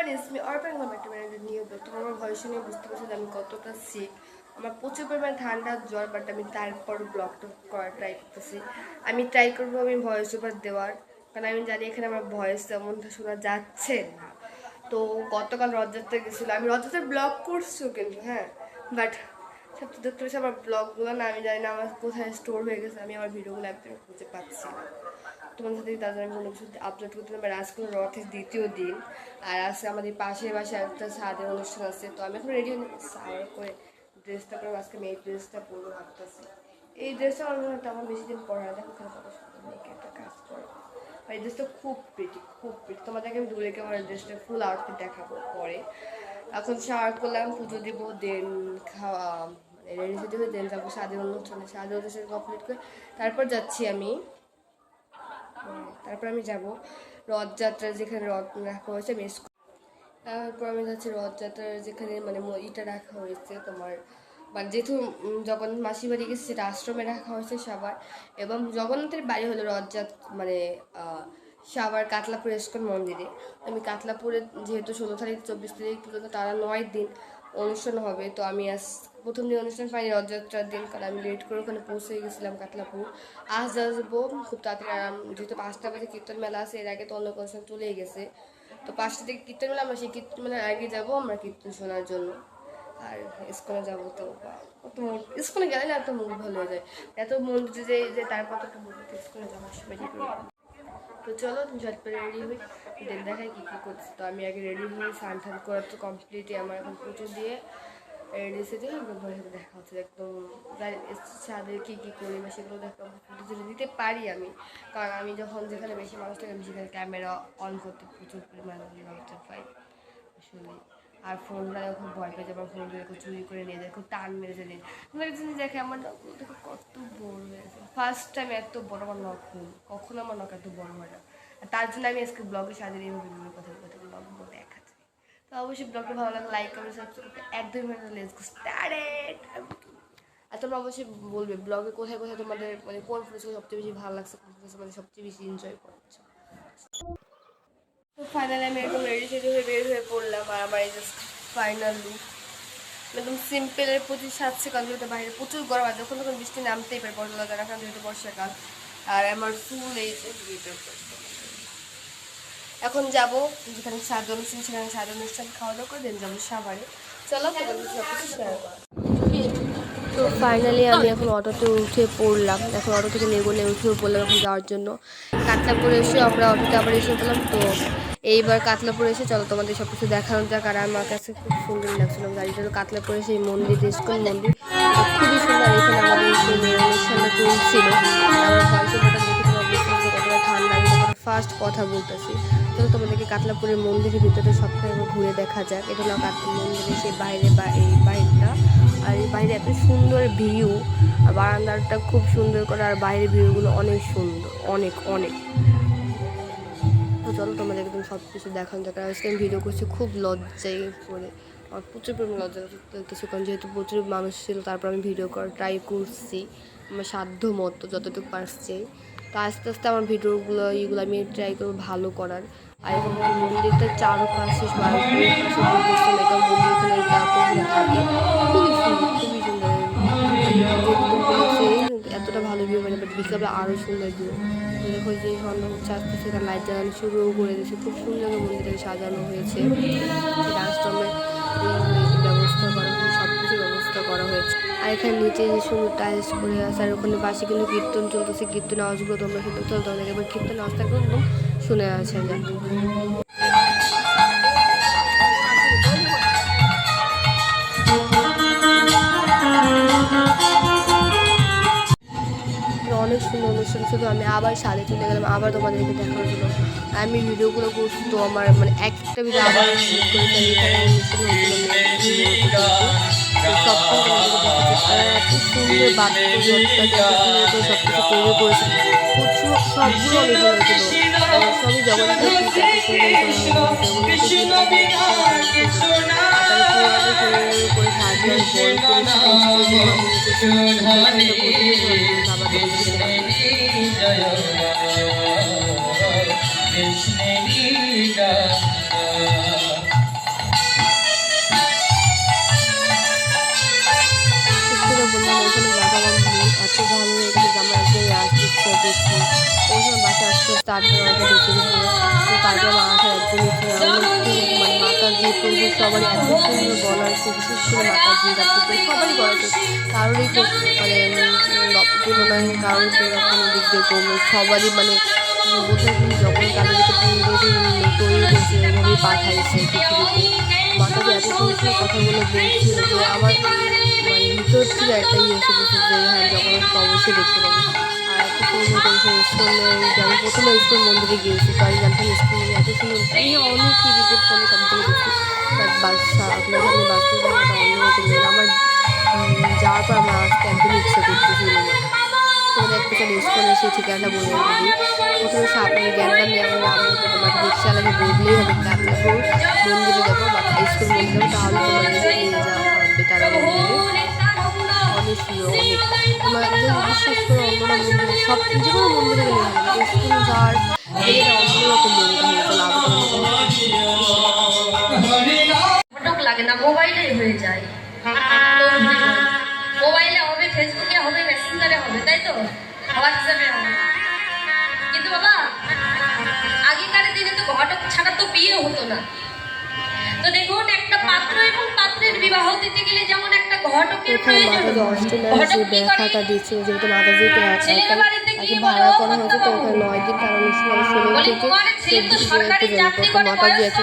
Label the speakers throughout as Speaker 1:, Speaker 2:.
Speaker 1: everyone, it's me Arpan welcome back to my new vlog. তোমরা আমার voice শুনে বুঝতে পারছো যে আমি কতটা সিক। আমার প্রচুর পরিমাণে ঠান্ডা জ্বর, বাট আমি তারপর ব্লগটা করার ট্রাই করতেছি। আমি ট্রাই করবো আমি ভয়েস ওভার দেওয়ার, কারণ আমি জানি এখানে আমার ভয়েস তেমনটা শোনা যাচ্ছে না। তো গতকাল রথযাত্রা গেছিলো, আমি রথযাত্রার ব্লগ করছিও কিন্তু হ্যাঁ, বাট সবচেয়ে দুঃখ হচ্ছে আমার ব্লগগুলো না, আমি জানি না আমার কোথায় স্টোর হয়ে গেছে, আমি আমার ভিডিওগুলো একদম খুঁজে পাচ্ছি না। তোমাদের সাথে তাদের আমি কোনো কিছু আপলোড করতে পারি। আজকে রথের দ্বিতীয় দিন, আর আজকে আমাদের পাশে একটা স্বাদের অনুষ্ঠান আছে। তো আমি এখন রেডি হয়ে সাওয়ার করে ড্রেসটা করে আজকে আমি এই ড্রেসটা পরবো ভাবতেছি। এই ড্রেসটা আমার মনে হয় তেমন বেশি দিন পরে না, দেখো এখানে কত সুন্দর একটা কাজ করে। এই ড্রেসটা খুব প্রিটি, খুব প্রিটি। তোমাদেরকে আমি দূরে কেমন ড্রেসটা ফুল আউটফিট দেখাবো পরে। এখন শাওয়ার করলাম, পুজো দিব, দেন খাওয়া মানে রেডি সেডি হয়ে দেন যাবো স্বাদের অনুষ্ঠানে। স্বাদের অনুষ্ঠান কমপ্লিট করে তারপর যাচ্ছি আমি, তারপর আমি যাব রথযাত্রা যেখানে রথ রাখা হয়েছে। আমি তারপর আমি যাচ্ছি রথযাত্রার যেখানে মানে ইটা রাখা হয়েছে তোমার, মানে যেহেতু জগন্নাথ মাসির বাড়ি গেছে সেটা আশ্রমে রাখা হয়েছে সাবার, এবং জগন্নাথের বাড়ি হলো রথযাত্রা মানে সাবার কাতলাপুর ইস্কন মন্দিরে। আমি কাতলাপুরে যেহেতু 16 তারিখ 24 তারিখ পর্যন্ত টানা 9 দিন অনুষ্ঠান হবে, তো আমি আজ প্রথম দিন অনুষ্ঠান পাইনি রথযাত্রার দিন, কারণ আমি লেট করে ওখানে পৌঁছে গেছিলাম কাতলাপুর। আজ আসবো খুব তাড়াতাড়ি, যেহেতু 5টা বাজে কীর্তন মেলা আছে, এর আগে তো অন্য অনুষ্ঠান চলেই গেছে। তো 5টা থেকে কীর্তন মেলা, আমরা সেই কীর্তন মেলার আগে যাবো আমরা কীর্তন শোনার জন্য। আর স্কুলে যাবো তো কত স্কুলে গেলে না এত মুখ ভালো হয়ে যায়, এত মন্দিরে যে তারপর তো মন্দির স্কুলে যাওয়ার সময় রেডি করি। তো চলো ঝট করে রেডি হই, দেন দেখাই কী কী করছি। তো আমি আগে রেডি হই, স্নান টান করার তো কমপ্লিটই আমার, এখন পুজো দিয়ে রেডি সেটে একদম দেখা হচ্ছে একদম ছাদের কী কী করি বা সেগুলো দেখা ফুটেজ দিতে পারি আমি, কারণ আমি যখন যেখানে বেশি মানুষ থাকে আমি সেখানে ক্যামেরা অন করতে প্রচুর পরিমাণে লজ্জা পাই আসলে। আর ফোনটা খুব ভয় পেয়ে যায়, আমার ফোন চুরি করে নিয়ে যায়, খুব টান মেরে যায়। আমার জিনিস দেখে আমার দেখো কত বড় হয়েছে, ফার্স্ট টাইম এত বড় আমার নখ হল, কখনো আমার নখ এত বড় হয় না। আর তার জন্য আমি আজকে ব্লগে সাজিয়ে এইভাবে কথা বলতে ব্লগগুলো দেখা যায়। তো অবশ্যই ব্লগটা ভালো লাগে লাইক কমেন্ট সাবস্ক্রাইব করতে একদমই ভালো লেটস গো স্টার্টেড। আর তোমরা অবশ্যই বলবে ব্লগে কোথায় কোথায় তোমাদের মানে কোন ফটোগুলো সবচেয়ে বেশি ভালো লাগছে, কোন ফটো মানে সবচেয়ে বেশি এনজয় করছো। তো ফাইনালি আমি একদম রেডি সেডি হয়ে বের হয়ে পড়লাম, আর আমার এই জাস্ট ফাইনাল লুক একদম সিম্পলের প্রতি সাজছে, কারণ যেহেতু বাইরে প্রচুর গরম, আর যখন তখন বৃষ্টি নামতেই পারে বড় লাগার এখন যেহেতু বর্ষাকাল। আর আমার ফুল এই এখন যাবো যেখানে স্বাদ অনুষ্ঠান, সেখানে স্বাদ অনুষ্ঠান খাওয়া দাওয়া করে দেন যাবো সাভারে। চলো তোমাদের সব কিছু শেয়ার করা। তো ফাইনালি আমি এখন অটোতে উঠে পড়লাম, এখন অটো থেকে নেগোলে উঠেও পড়লাম এখন যাওয়ার জন্য। কাতলাপুরে এসে আমরা অটোতে আবার এসে পড়লাম। তো এইবার কাতলাপুরে এসে চলো তোমাদের সব কিছু দেখানো যাক। আর আমার কাছে খুব সুন্দর লাগছিলো গাড়িটা, কাতলাপুরে সেই মন্দির ইস্কন মন্দির খুবই সুন্দর। এখানে আমাদের সেই মেয়ের অনুষ্ঠানটা চলছিল, আমার ভয়েসের কথা দেখে তোমার বুঝতে কতটা ঠান্ডা, আমি ফার্স্ট কথা বলতেছি। তো তোমাদেরকে কাতলাপুরের মন্দিরের ভিতরে সবখানে ঘুরে দেখা যাক। এটা হলো কাতলা মন্দিরের সেই বাইরে বা এই বাইরটা, আর এই বাইরে এত সুন্দর ভিউ, আর বারান্দাটা খুব সুন্দর করে, আর বাইরের ভিউগুলো অনেক সুন্দর, অনেক অনেক। তো চলো তোমাদের একদম সব কিছু দেখানো যাক। আজকে আমি ভিডিও করছি খুব লজ্জায় পড়ে, আমার প্রচুর পরিমাণ লজ্জা লাগতেছে, কারণ যেহেতু প্রচুর মানুষ ছিল, তারপর আমি ভিডিও করার ট্রাই করছি আমার সাধ্য মতো যতটুকু পারছি। তো আস্তে আস্তে আমার ভিডিওগুলো এইগুলো আমি ট্রাই করবো ভালো করার। আর এখন মন্দিরটার চারপাশে মন্দির থাকে, খুবই সুন্দর, খুবই সুন্দর। এতটা ভালো ভিউ মানে বিকালে আরও সুন্দর ভিউ। দেখো যে সন্ধ্যা হচ্ছে আস্তে সেটা লাইট জ্বালানো শুরুও করে দিয়েছে, খুব সুন্দর মন্দিরটাকে সাজানো হয়েছে। আশ্রমের ব্যবস্থা করা হয়েছে, সব কিছু ব্যবস্থা করা হয়েছে। আর এখানে নিচে যে সুন্দর টাইলস করে আছে, আর ওখানে পাশে কিন্তু কীর্তন চলতেছে, কীর্তন আওয়াজগুলো তোমরা শুনতে চলতে হবে, এবার কীর্তন আওয়াজটা একদম শুনে আছে যা। অনেক সুন্দর অনুষ্ঠান ছিল। আমি আবার সাথে চলে গেলাম, আবার তোমাদেরকে দেখানোর জন্য আমি ভিডিওগুলো করছি। তো আমার মানে একটা ভিডিও আবার এখানে অনুষ্ঠান হয়েছিল, সব এত সুন্দর বাচ্চা সব কিছু তৈরি করেছে, প্রচুর সবগুলো অনুষ্ঠান হয়েছিল, সবই জগন্নাথের
Speaker 2: জয় কৃষ্ণ
Speaker 1: 8টা 9টা বেজে গেছিলো। তারপরে মা আসার একদমই ছিল মানে মাতাজি প্রভু সবারই এত সুন্দর গলার বিশেষ করে মাতাজি তারপরে সবারই গলা কারোরই মানে তুলনায় কারোর তো এরকম দিক দিয়ে কমে সবারই মানে বোঝা যখন তাদেরকে তৈরি করছে ওইভাবেই পাঠাইছে পৃথিবীতে। মাতাজি এত সুন্দর কথাগুলো বলছিল যে আমার মানে ভিতর থেকে একটা এসে বসে যে হ্যাঁ জগন্নাথকে অবশ্যই দেখতে পাবো। আর এত সুন্দর করেছে ইস্কনে আমি প্রথমে ইস্কন মন্দিরে গিয়েছি তো আমি জানতাম ইস্কন মন্দির এত সুন্দর আমি অনেক টিভিতে ফোনে সব থেকে দেখি বাট বাদশা আপনার সামনে বাস্তব জায়গাটা অন্যরকম আমার যাওয়ার পর আমার আসতে একদমই ইচ্ছে করতেছিল না। তোমাদের একটা ইস্কনে সেই ঠিকানাটা বলে দিই। প্রথমে আপনার জ্ঞানটা নিয়ে আমি তোমাকে রিক্সা লাগে বললেই হবে কাতলাপুর মন্দিরে যাবো বা ইস্কন মন্দিরে যাবো তাহলে তোমাদেরকে নিয়ে যাওয়া হবে তারা মন্দিরে। অনেক সুন্দর অনেক তোমাদের বিশ্বাস করে অন্যরা মন্দিরে সব যে কোনো মন্দিরে গেলে হবে ইস্কন যাওয়ার এটা অন্যরকম মন্দির হয়ে চলে
Speaker 2: লাগে না মোবাইলেই হয়ে যায়। মোবাইলে হবে, ফেসবুকে হবে, মেসেঞ্জারে হবে, তাই তো হোয়াটসঅ্যাপে হবে। কিন্তু বাবা আগেকার দিনে তো ঘটক ছাড়া তো বিয়ে হতো না। তো দেখুন একটা পাত্র এবং পাত্রের বিবাহ দিতে গেলে যেমন একটা ঘটকের প্রয়োজন।
Speaker 1: ঘটক দেখাটা দিচ্ছে যেহেতু মাতাজিকে ভাড়া করা হয়েছে তো ওখানে 9 দিন কারণ ষোলো থেকে 14 পর্যন্ত মাতাজি এক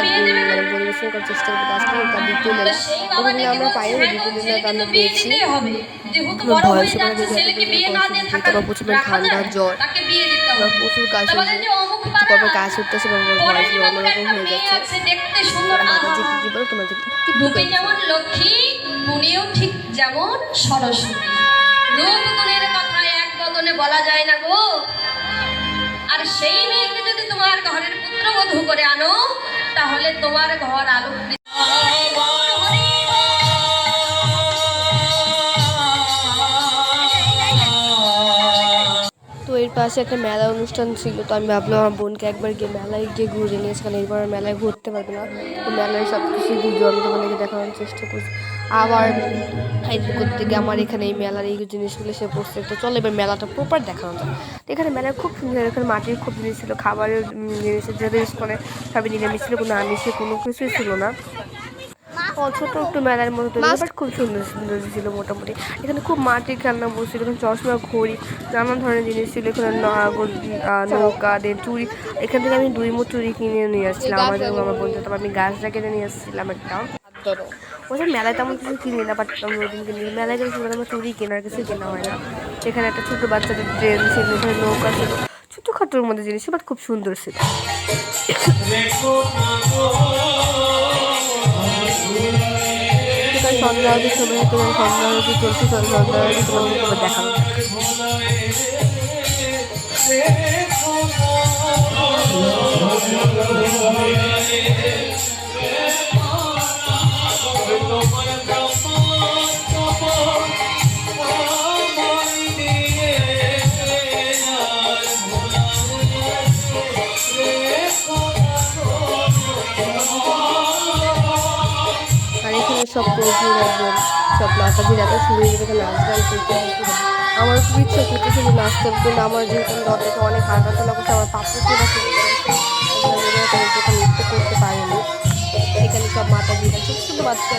Speaker 1: একদিন মানে পরিবেশন করার চেষ্টা করতে আসলে তার দ্বিতীয় লীলা ওখানে আমরা পাইনি দ্বিতীয় লীলা আমরা পেয়েছি ভয়েস তারপর প্রচুর ঠান্ডা জ্বর প্রচুর কাজ তারপর কাজ উঠতেছে ভয়েস অন্যরকম হয়ে যাচ্ছে। মাতাজি কি বলো তোমাদের
Speaker 2: রূপে যেমন লক্ষ্মী গুণেও ঠিক যেমন সরস্বতী। রূপ গুণের কথা এক বদনে বলা যায় না গো। আর সেই মেয়েকে যদি তোমার ঘরের পুত্রবধূ করে আনো তাহলে তোমার ঘর আলোকিত।
Speaker 1: তো এর পাশে একটা মেলা অনুষ্ঠান ছিল তো আমি ভাবলাম আমার বোনকে একবার গিয়ে মেলায় গিয়ে ঘুরে নিয়েছি কারণ এরপর মেলায় ঘুরতে পারবে না। তো মেলায় সব কিছু ভিডিও আমি তোমাদেরকে দেখানোর চেষ্টা করছি। আবার হাইড করতে গিয়ে আমার এখানে এই মেলার এই জিনিসগুলো সে পড়ছে তো চলো এবার মেলাটা প্রপার দেখানো যায়। তো এখানে মেলায় খুব সুন্দর এখানে মাটির খুব জিনিস ছিল খাবারের জিনিস যেহেতু ইস্কনে সবই নিরামিষ ছিল কোনো আমিষে কোনো কিছুই ছিল না। ছোটো একটু মেলার মতো তৈরি বাট খুব সুন্দর সুন্দর ছিল মোটামুটি। এখানে খুব মাটির খেলনা বসছিল এখানে চশমা ঘড়ি নানান ধরনের জিনিস ছিল এখানে নৌকা দিয়ে চুড়ি এখান থেকে আমি 2 মুঠ চুড়ি কিনে নিয়ে আসছিলাম আমার জন্য আমার বন্ধু তারপর আমি গাছটা কিনে নিয়ে আসছিলাম একটা ওই মেলায় তেমন কিছু কিনি না বাট আমি ওই দিন কিনি মেলায় গেলে সেখানে আমার চুড়ি কেনার কিছু কেনা হয় না। এখানে একটা ছোটো বাচ্চাদের ট্রেন ছিল ওখানে নৌকা ছিল ছোটোখাটোর মধ্যে জিনিস বাট খুব সুন্দর ছিল। সন্ধ্যা আরতির সময় তোমার সন্ধ্যা আরতি চলছে সন্ধ্যা আরতি তোমার দেখানো সব প্রচুর একদম সব মাতাজির এত শুরু হয়ে গেছে নাচ গান করতে আমার খুব ইচ্ছা করতেছিল নাচতে কিন্তু আমার যেহেতু দরজাটা অনেক হাঁটাচলা করছে আমার পাপড়ি নৃত্য করতে পারিনি। এখানে সব মাতাজিরা ছোটো ছোটো বাচ্চা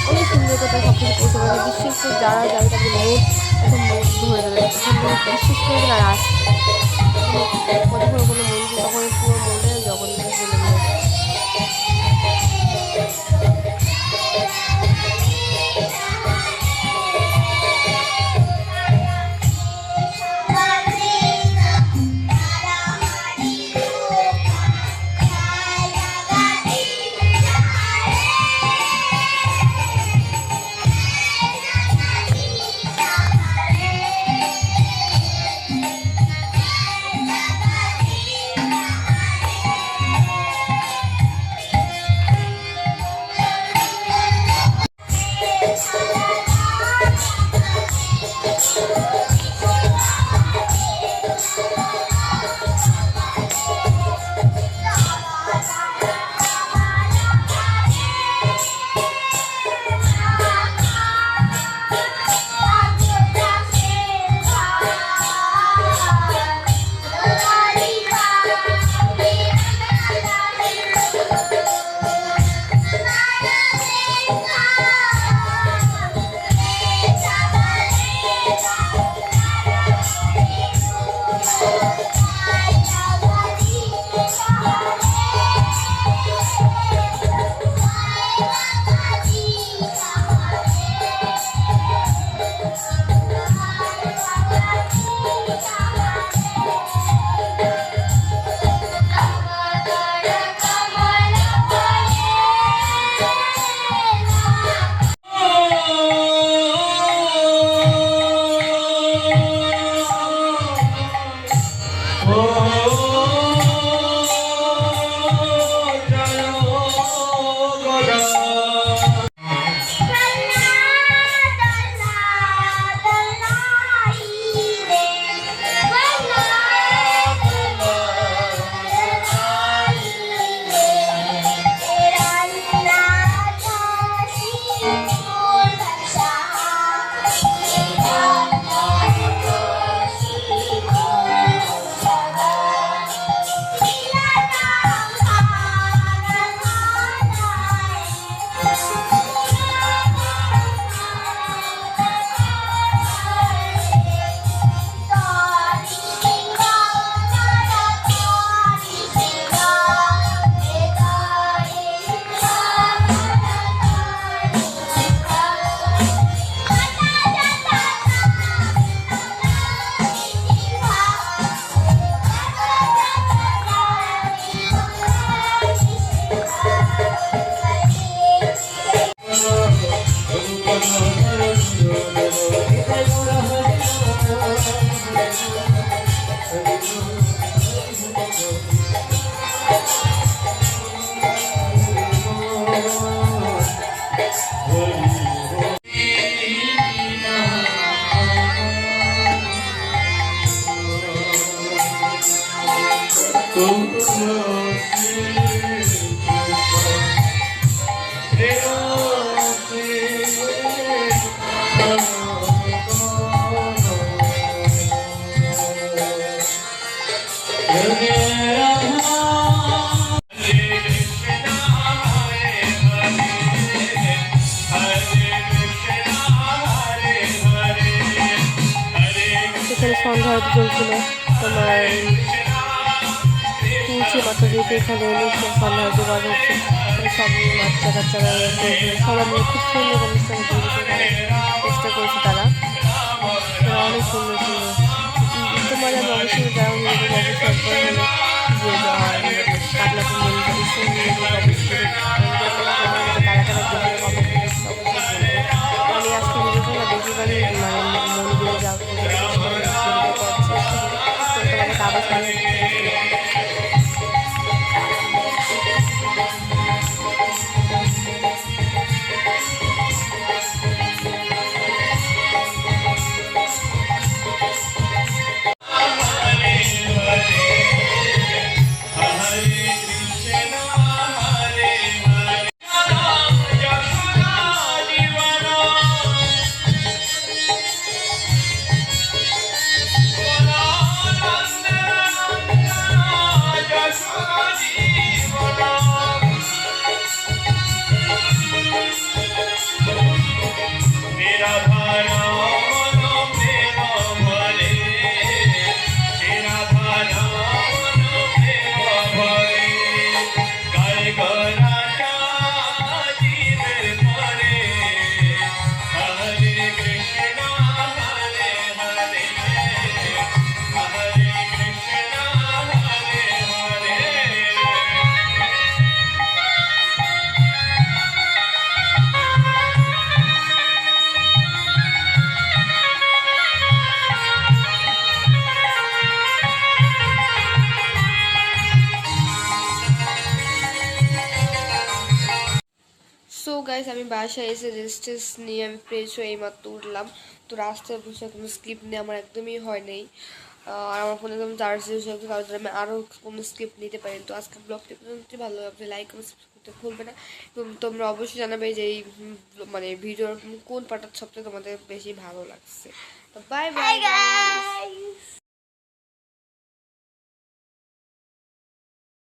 Speaker 1: অনেক সুন্দর কথা সব কিছু করতে পারে বিশেষ করে যারা যাবে তাদের মন এখন ধরে যাবে বিশেষ করে তারা আসছে কতক্ষণ কোনো মন্দির তখন পুরো মনে জগন্নাথ বলে মনে মহারতি চলছিল তোমার তুলসী মাথা যেহেতু এখানে এনে সন্ধ্যা দেওয়া হচ্ছে সব বাচ্চা কাচ্চারা সবাই মিলে খুব সুন্দর অনুষ্ঠান চেষ্টা করেছে তারা অনেক সুন্দর সুন্দর তোমার আমি অবশ্যই যারা অবশ্যই একবার হলে যে কাটলাপুর মন্দির অবশ্যই কারা কারা দেখে আমি আজকে ভিডিওটা না বেশিরভাগই মানে মন্দিরে যাওয়া তোমাকে আবার সামনে সো গাইস আমি বাসায় এসে রেস্ট নিয়ে আমি ফ্রেশ হয়ে এইমাত্র উঠলাম। তো রাস্তায় বসে কোনো স্কিপ নিয়ে আমার একদমই হয় নাই, আর আমার ফোনে একদম চার্জ শেষ হয়ে গেছে, তার জন্য আমি আরও কোনো স্কিপ নিতে পারি। তো আজকে ব্লগটি পর্যন্ত ভালো লাগবে, লাইক এবং সাবস্ক্রাইব করতে ভুলবে না এবং তোমরা অবশ্যই জানাবে যে এই মানে ভিডিওর কোন পার্টটা সবচেয়ে তোমাদের বেশি ভালো লাগছে। তো বাই বাই।